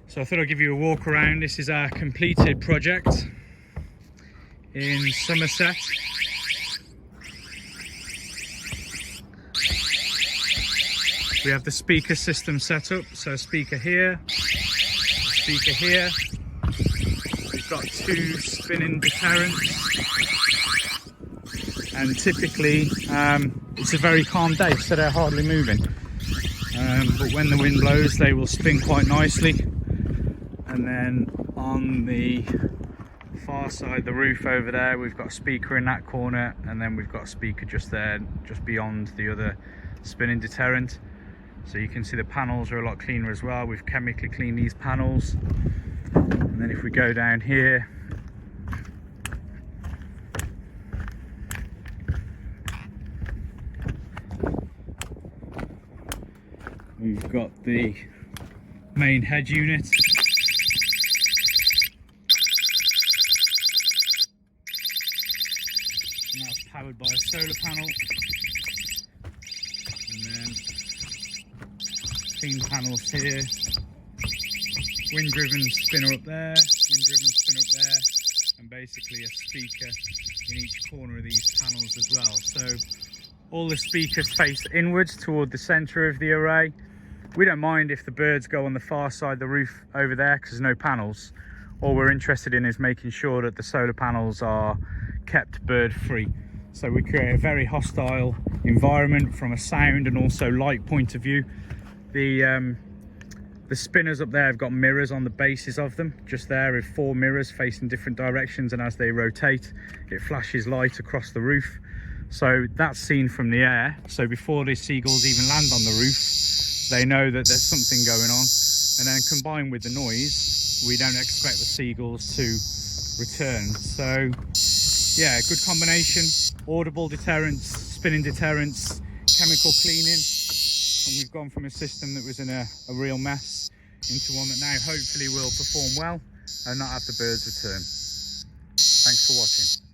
So I thought I'd give you a walk around. This is our completed project in Somerset. We have the speaker system set up, so speaker here, speaker here. We've got 2 spinning deterrents, and typically it's a very calm day, so they're hardly moving. But when the wind blows, they will spin quite nicely. And then on the far side, the roof over there, we've got a speaker in that corner, and then we've got a speaker just there, just beyond the other spinning deterrent. So you can see the panels are a lot cleaner as well. We've chemically cleaned these panels. And then if we go down here, we've got the main head unit. And that's powered by a solar panel. And then clean panels here. Wind-driven spinner up there, wind-driven spinner up there, and basically a speaker in each corner of these panels as well. So all the speakers face inwards toward the centre of the array. We don't mind if the birds go on the far side of the roof over there because there's no panels. All we're interested in is making sure that the solar panels are kept bird free. So we create a very hostile environment from a sound and also light point of view. The spinners up there have got mirrors on the bases of them, just there with 4 mirrors facing different directions, and as they rotate it flashes light across the roof. So that's seen from the air, so before the seagulls even land on the roof they know that there's something going on. And then combined with the noise, we don't expect the seagulls to return. So yeah, good combination: audible deterrents, spinning deterrents, chemical cleaning. And we've gone from a system that was in a real mess into one that now hopefully will perform well and not have the birds return. Thanks for watching.